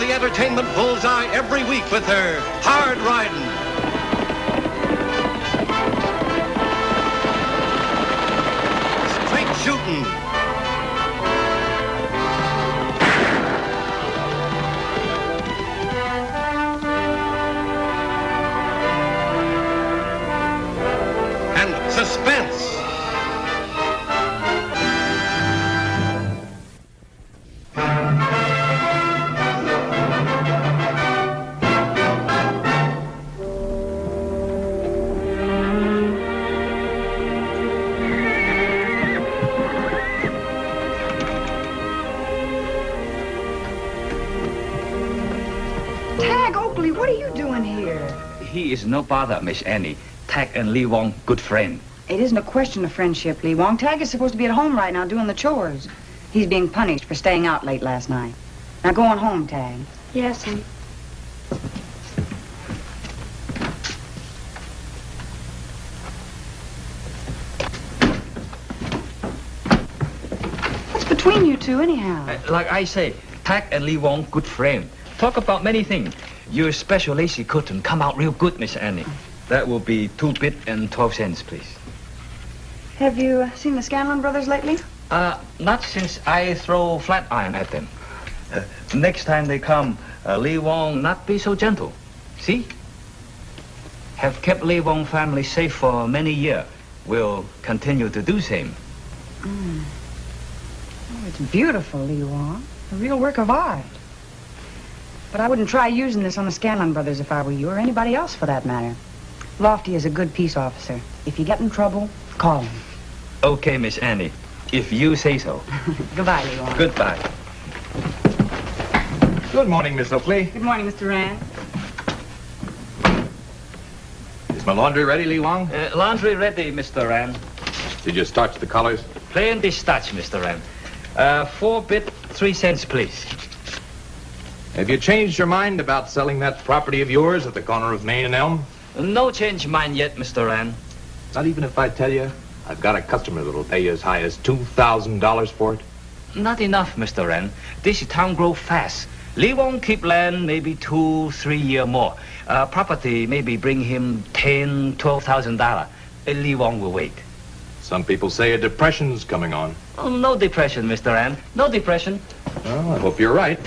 the entertainment bullseye every week with her hard riding. Straight shooting. And suspense. What are you doing here? He is no bother, Miss Annie. Tag and Lee Wong, good friend. It isn't a question of friendship, Lee Wong. Tag is supposed to be at home right now doing the chores. He's being punished for staying out late last night. Now go on home, Tag. Yes, honey. What's between you two, anyhow? Like I say, Tag and Lee Wong, good friend. Talk about many things. Your special lacy cotton come out real good, Miss Annie. That will be 2 bit and 12 cents, please. Have you seen the Scanlon brothers lately? Not since I throw flat iron at them. Next time they come, Lee Wong not be so gentle. See? Have kept Lee Wong family safe for many years. Will continue to do same. Oh, it's beautiful, Lee Wong. A real work of art. But I wouldn't try using this on the Scanlon brothers if I were you, or anybody else for that matter. Lofty is a good peace officer. If you get in trouble, call him. Okay, Miss Annie. If you say so. Goodbye, Lee Wong. Goodbye. Good morning, Miss Oakley. Good morning, Mr. Rand. Is my laundry ready, Lee Wong? Laundry ready, Mr. Rand. Did you starch the collars? Plenty starch, Mr. Rand. 4 bit, 3 cents, please. Have you changed your mind about selling that property of yours at the corner of Main and Elm? No change mind yet, Mr. Rand. Not even if I tell you I've got a customer that'll pay you as high as $2,000 for it? Not enough, Mr. Rand. This town grow fast. Lee won't keep land maybe 2-3 years more. Property maybe bring him $10,000, $12,000. Lee Wong will wait. Some people say a depression's coming on. Oh, no depression, Mr. Rand. No depression. Well, I hope you're right.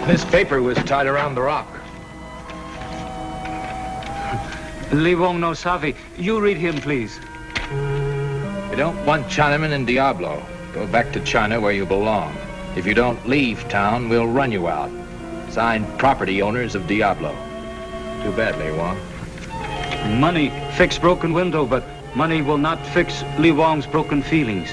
This paper was tied around the rock. Lee Wong no Savi. You read him, please. You don't want Chinamen in Diablo. Go back to China where you belong. If you don't leave town, we'll run you out. Signed, property owners of Diablo. Too bad, Lee Wong. Money fix broken window, but money will not fix Lee Wong's broken feelings.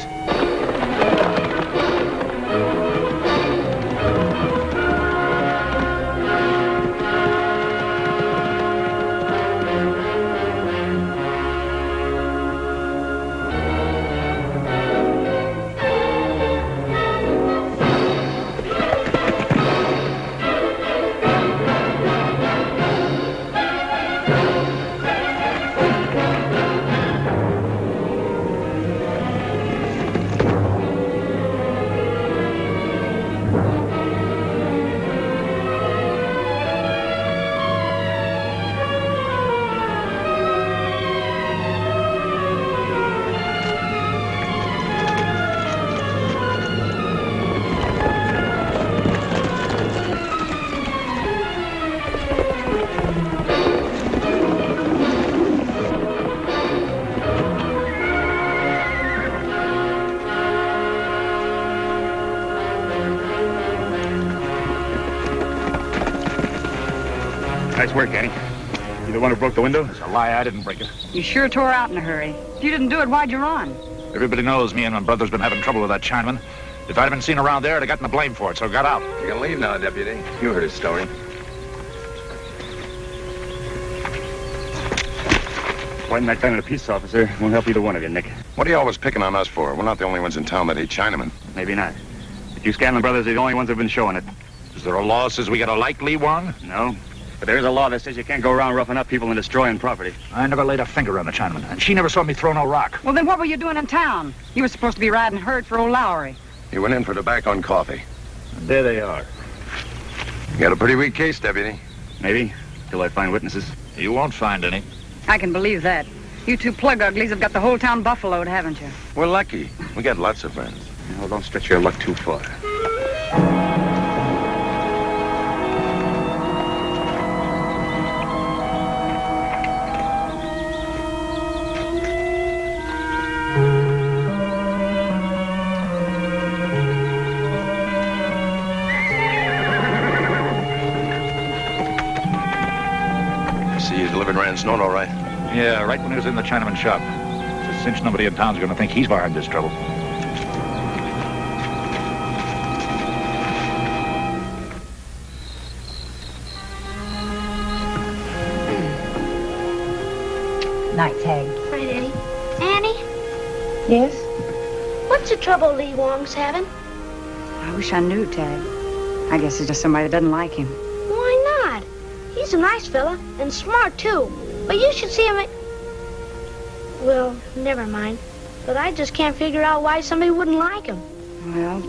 Nice work, Annie. You the one who broke the window? It's a lie. I didn't break it. You sure tore out in a hurry. If you didn't do it, why'd you run? Everybody knows me and my brother's been having trouble with that Chinaman. If I'd have been seen around there, I'd have gotten the blame for it, so got out. You can leave now, Deputy. You heard his story. Fighting that kind of a peace officer won't help either one of you, Nick. What are you always picking on us for? We're not the only ones in town that hate Chinamen. Maybe not. But you Scanlon brothers are the only ones who've been showing it. Is there a law that says we gotta like Lee Wong? No. But there is a law that says you can't go around roughing up people and destroying property. I never laid a finger on the Chinaman, and she never saw me throw no rock. Well, then what were you doing in town? You were supposed to be riding herd for old Lowry. You went in for tobacco and coffee. And there they are. You got a pretty weak case, Deputy. Maybe, till I find witnesses. You won't find any. I can believe that. You two plug uglies have got the whole town buffaloed, haven't you? We're lucky. We got lots of friends. Well, don't stretch your luck too far. See, you delivered Rand's note all right. Yeah, right when he was in the Chinaman shop. It's a cinch nobody in town's gonna think he's behind this trouble. Night, Tag. Right, Eddie. Annie, Yes? what's the trouble Lee Wong's having? I wish I knew, Tag. I guess it's just somebody that doesn't like him. Why not? He's a nice fella, and smart, too. But you should see him. Well, never mind. But I just can't figure out why somebody wouldn't like him. Well,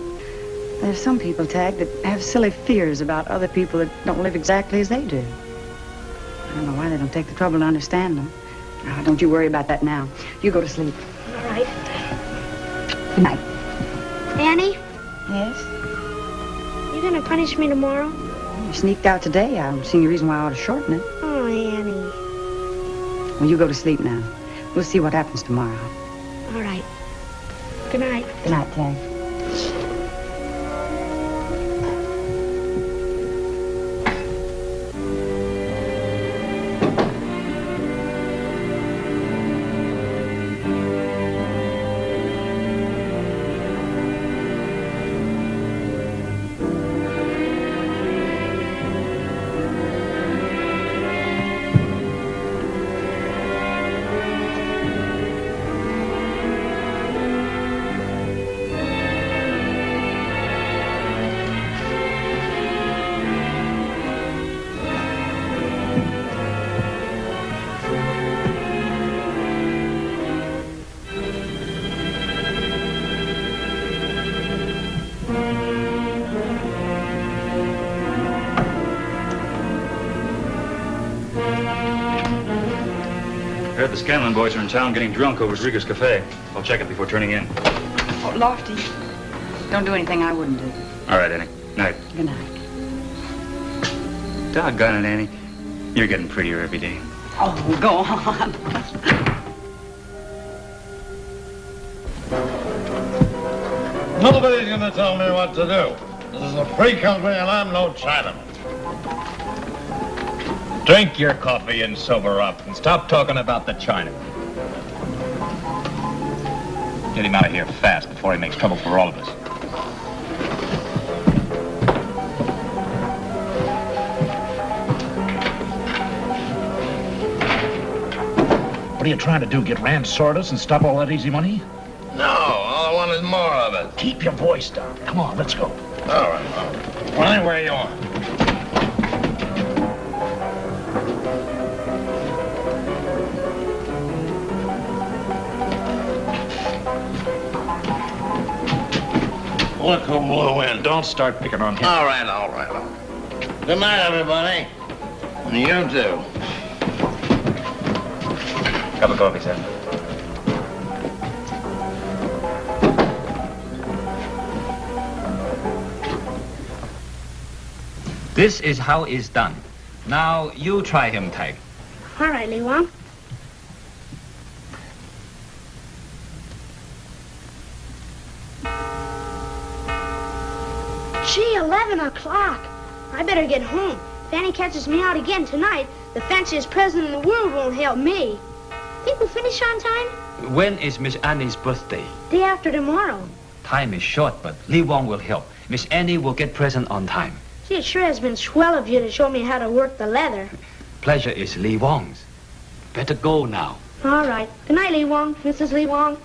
there's some people, Tag, that have silly fears about other people that don't live exactly as they do. I don't know why they don't take the trouble to understand them. Now, don't you worry about that now. You go to sleep. All right. Good night. Annie, Yes? you gonna punish me tomorrow? You sneaked out today. I don't see any reason why I ought to shorten it. Oh, Annie. Well, you go to sleep now. We'll see what happens tomorrow. All right. Good night. Good night, Tag. Heard the Scanlon boys are in town getting drunk over at Rieger's Cafe. I'll check it before turning in. Oh, Lofty. Don't do anything I wouldn't do. All right, Annie. Night. Good night. Doggone it, Annie. You're getting prettier every day. Oh, go on. Nobody's gonna tell me what to do. This is a free country and I'm no Chinaman. Drink your coffee and sober up, and stop talking about the Chinaman. Get him out of here fast before he makes trouble for all of us. What are you trying to do, get Rand Sordus and stop all that easy money? No, all I want is more of it. Keep your voice down. Come on, let's go. All right. Well, anywhere you want. Look who blew in. Don't start picking on him. All right. Good night, everybody. And you too. Cup of coffee, sir. This is how it's done. Now, you try him, Tag. All right, Lee Wong. Gee, 11 o'clock. I better get home. If Annie catches me out again tonight, the fanciest president in the world won't help me. Think we'll finish on time? When is Miss Annie's birthday? Day after tomorrow. Time is short, but Lee Wong will help. Miss Annie will get present on time. Gee, it sure has been swell of you to show me how to work the leather. Pleasure is Lee Wong's. Better go now. All right. Good night, Lee Wong. Mrs. Lee Wong.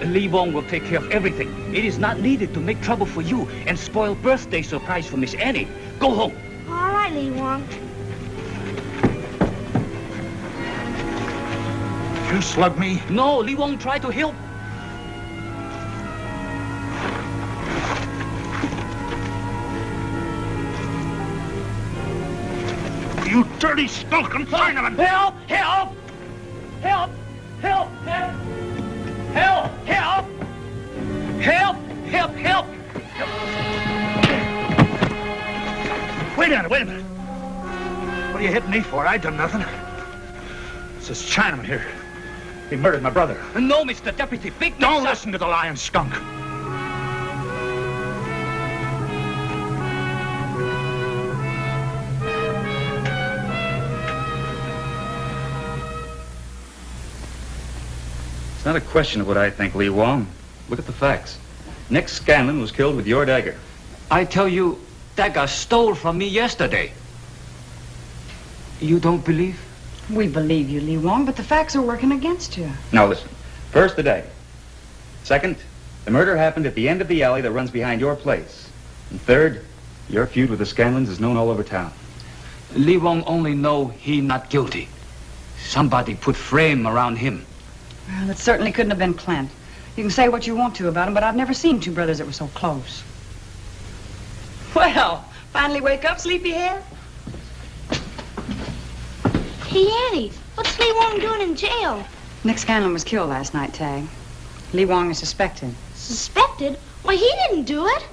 Lee Wong will take care of everything. It is not needed to make trouble for you and spoil birthday surprise for Miss Annie. Go home. All right, Lee Wong. You slugged me? No, Lee Wong tried to help. You dirty skulking Chinaman! Help! Help! Help! Help! Help! Help! Help! Help! Help! Help! Wait a minute. What are you hitting me for? I done nothing. It's this Chinaman here. He murdered my brother. No, Mr. Deputy. Big Don't listen to the lying skunk. It's not a question of what I think, Lee Wong. Look at the facts. Nick Scanlon was killed with your dagger. I tell you, dagger stole from me yesterday. You don't believe? We believe you, Lee Wong, but the facts are working against you. Now listen. First, the dagger. Second, the murder happened at the end of the alley that runs behind your place. And third, your feud with the Scanlons is known all over town. Lee Wong only know he not guilty. Somebody put frame around him. Well, it certainly couldn't have been Clint. You can say what you want to about him, but I've never seen two brothers that were so close. Well, finally wake up, sleepyhead? Hey, Annie, what's Lee Wong doing in jail? Nick Scanlon was killed last night, Tag. Lee Wong is suspected. Suspected? Why, he didn't do it.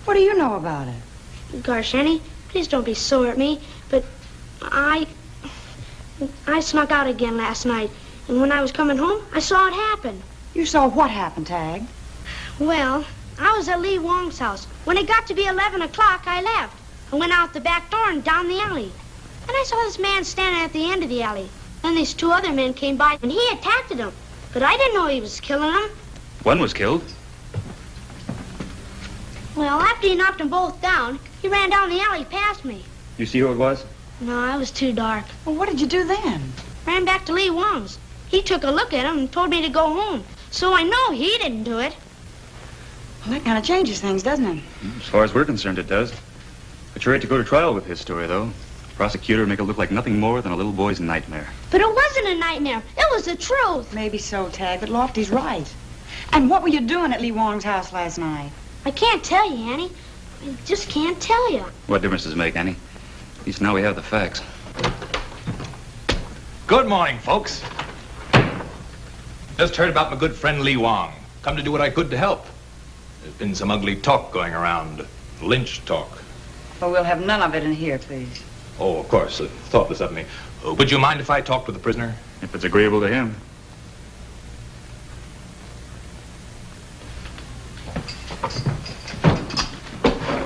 What do you know about it? Gosh, Annie, please don't be sore at me, but I snuck out again last night. And when I was coming home, I saw it happen. You saw what happen, Tag? Well, I was at Lee Wong's house. When it got to be 11 o'clock, I left. I went out the back door and down the alley. And I saw this man standing at the end of the alley. Then these two other men came by, and he attacked him. But I didn't know he was killing them. One was killed. Well, after he knocked them both down, he ran down the alley past me. You see who it was? No, it was too dark. Well, what did you do then? Ran back to Lee Wong's. He took a look at him and told me to go home. So I know he didn't do it. Well, that kind of changes things, doesn't it? As far as we're concerned, it does. But you're right to go to trial with his story, though. The prosecutor will make it look like nothing more than a little boy's nightmare. But it wasn't a nightmare. It was the truth. Maybe so, Tag, but Lofty's right. And what were you doing at Lee Wong's house last night? I can't tell you, Annie. I just can't tell you. What difference does it make, Annie? At least now we have the facts. Good morning, folks. Just heard about my good friend Lee Wong. Come to do what I could to help. There's been some ugly talk going around. Lynch talk. Well, we'll have none of it in here, please. Oh, of course. Thoughtless of me. Would you mind if I talked with the prisoner? If it's agreeable to him.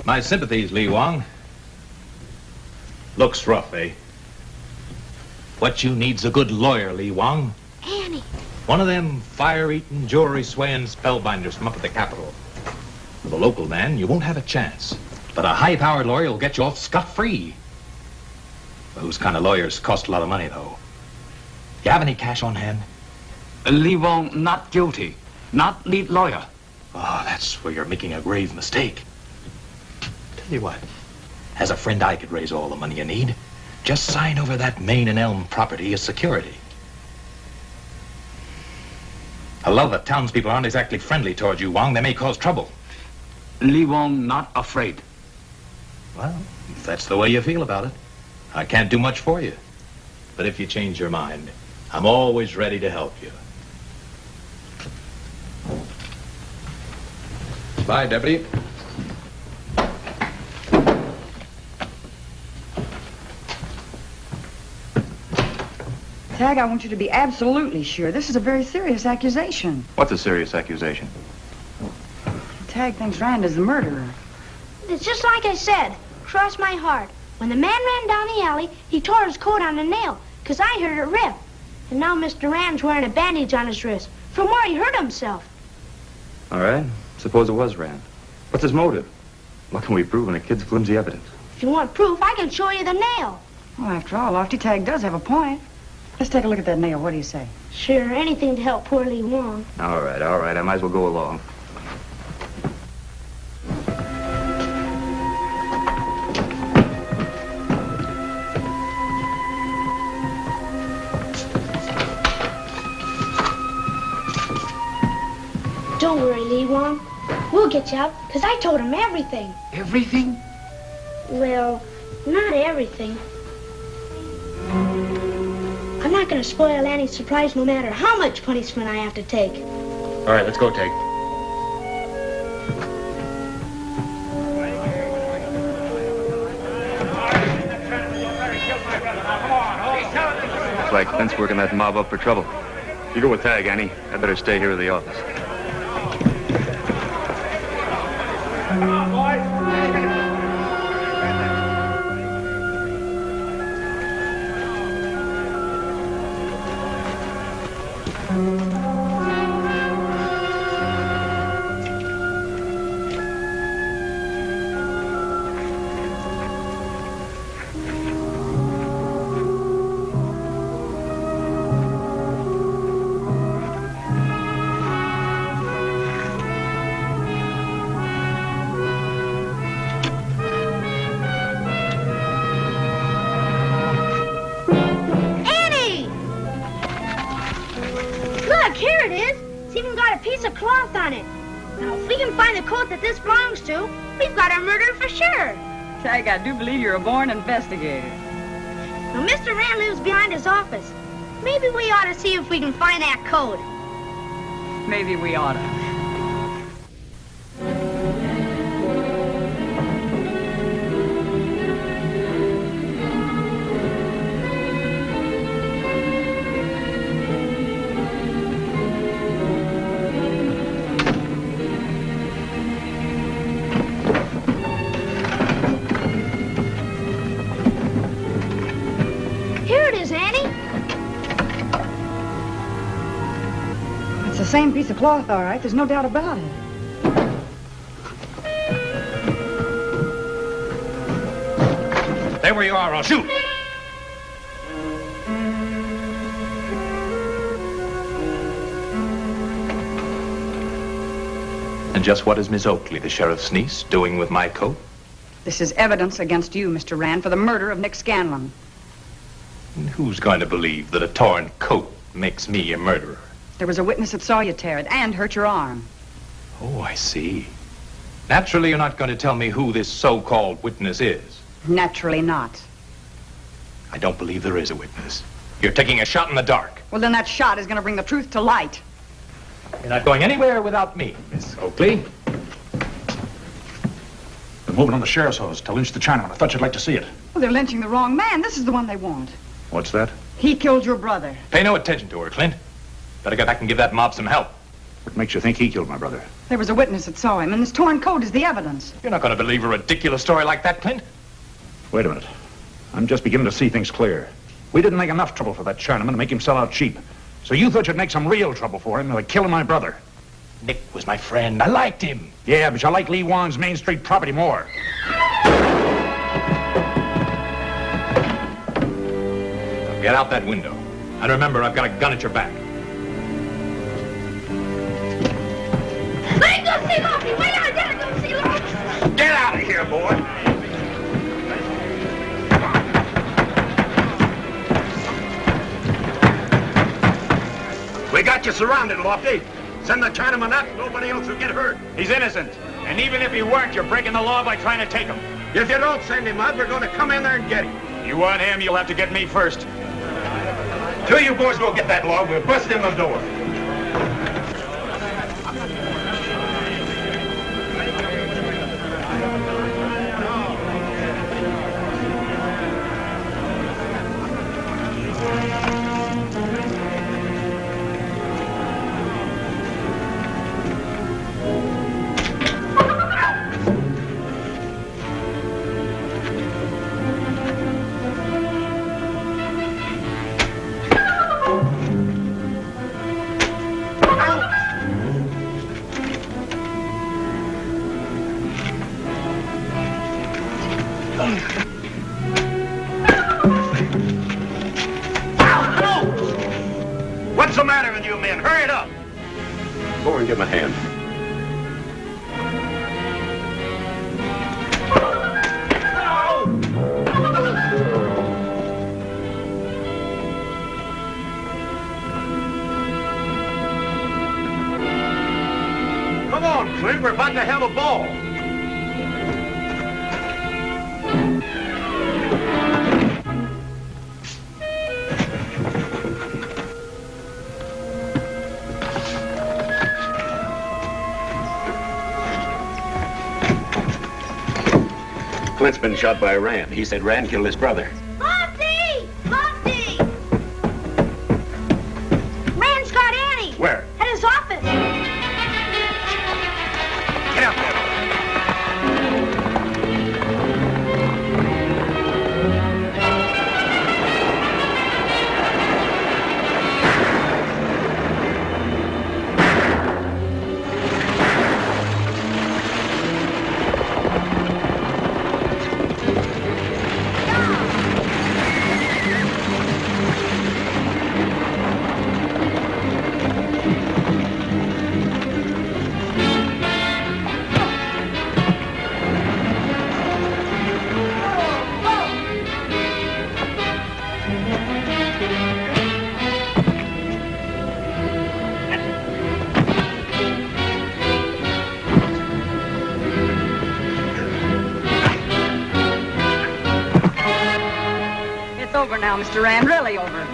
My sympathies, Lee Wong. Looks rough, eh? What you need's a good lawyer, Lee Wong. Annie. One of them fire-eating, jewelry-swaying spellbinders from up at the Capitol. With a local man, you won't have a chance. But a high-powered lawyer will get you off scot-free. Those kind of lawyers cost a lot of money, though. You have any cash on hand? Lee Wong not guilty. Not lead lawyer. Oh, that's where you're making a grave mistake. Tell you what, as a friend, I could raise all the money you need. Just sign over that Main and Elm property as security. A lot of the townspeople aren't exactly friendly towards you, Wong. They may cause trouble. Lee Wong not afraid. Well, if that's the way you feel about it, I can't do much for you. But if you change your mind, I'm always ready to help you. Bye, Deputy. Tag, I want you to be absolutely sure. This is a very serious accusation. What's a serious accusation? Tag thinks Rand is the murderer. It's just like I said. Cross my heart. When the man ran down the alley, he tore his coat on a nail, 'cause I heard it rip. And now Mr. Rand's wearing a bandage on his wrist from where he hurt himself. All right. Suppose it was Rand. What's his motive? What can we prove in a kid's flimsy evidence? If you want proof, I can show you the nail. Well, after all, Lofty Tag does have a point. Let's take a look at that nail. What do you say? Sure, anything to help poor Lee Wong. All right. I might as well go along. Don't worry, Lee Wong. We'll get you out, 'cause I told him everything. Everything? Well, not everything. I'm not going to spoil Annie's surprise no matter how much punishment I have to take. All right, let's go, Tag. Looks like Clint's working that mob up for trouble. You go with Tag, Annie. I better stay here at the office. Come on, boys. Here it is. It's even got a piece of cloth on it. Now, if we can find the coat that this belongs to, we've got our murderer for sure. Tag, I do believe you're a born investigator. Now, Mr. Rand lives behind his office. Maybe we ought to see if we can find that coat. Maybe we ought to. Same piece of cloth, all right. There's no doubt about it. Stay where you are, I'll shoot. And just what is Miss Oakley, the sheriff's niece, doing with my coat? This is evidence against you, Mr. Rand, for the murder of Nick Scanlon. And who's going to believe that a torn coat makes me a murderer? There was a witness that saw you tear it and hurt your arm. Oh, I see. Naturally, you're not going to tell me who this so-called witness is. Naturally not. I don't believe there is a witness. You're taking a shot in the dark. Well, then that shot is going to bring the truth to light. You're not going anywhere without me, Miss Oakley. They're moving on the sheriff's hose to lynch the Chinaman. I thought you'd like to see it. Well, they're lynching the wrong man. This is the one they want. What's that? He killed your brother. Pay no attention to her, Clint. Better get back and give that mob some help. What makes you think he killed my brother? There was a witness that saw him, and this torn coat is the evidence. You're not going to believe a ridiculous story like that, Clint? Wait a minute. I'm just beginning to see things clear. We didn't make enough trouble for that Chinaman to make him sell out cheap. So you thought you'd make some real trouble for him by killing my brother? Nick was my friend. I liked him. Yeah, but you like Lee Wong's Main Street property more. Now get out that window. And remember, I've got a gun at your back. Let go see Luffy! Wait, I gotta go see Luffy! Get out of here, boy! We got you surrounded, Lofty. Send the Chinaman up, nobody else will get hurt. He's innocent. And even if he weren't, you're breaking the law by trying to take him. If you don't send him up, we're going to come in there and get him. You want him, you'll have to get me first. Two of you boys go get that log. We'll bust in the door. What's the matter with you men? Hurry it up! Go over and give him a hand. Come on, Clint, we're about to have a ball. Clint's been shot by Rand. He said Rand killed his brother. Lofty! Lofty! Rand's got Annie. Where? At his office. Get out there. It's over now, Mr. Rand. Really over.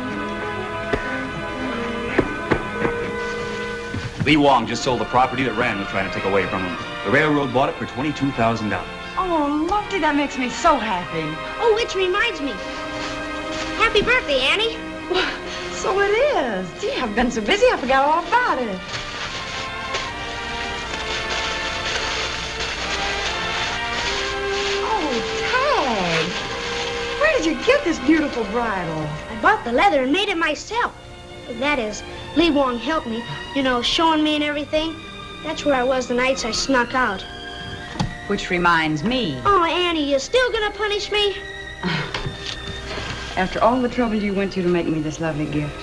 Lee Wong just sold the property that Rand was trying to take away from him. The railroad bought it for $22,000. Oh, Lofty, that makes me so happy. Oh, which reminds me. Happy birthday, Annie. So it is. Gee, I've been so busy I forgot all about it. Oh, Tag. Where did you get this beautiful bridle? I bought the leather and made it myself. That is, Lee Wong helped me, you know, showing me and everything. That's where I was the nights I snuck out. Which reminds me. Oh, Annie, you still gonna punish me? After all the trouble you went to make me this lovely gift,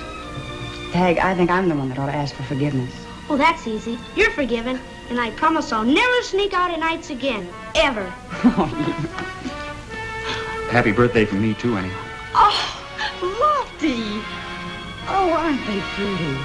Tag, I think I'm the one that ought to ask for forgiveness. Oh, that's easy. You're forgiven. And I promise I'll never sneak out at nights again. Ever. Happy birthday from me, too, Annie. Oh, Lofty. Oh, aren't they pretty?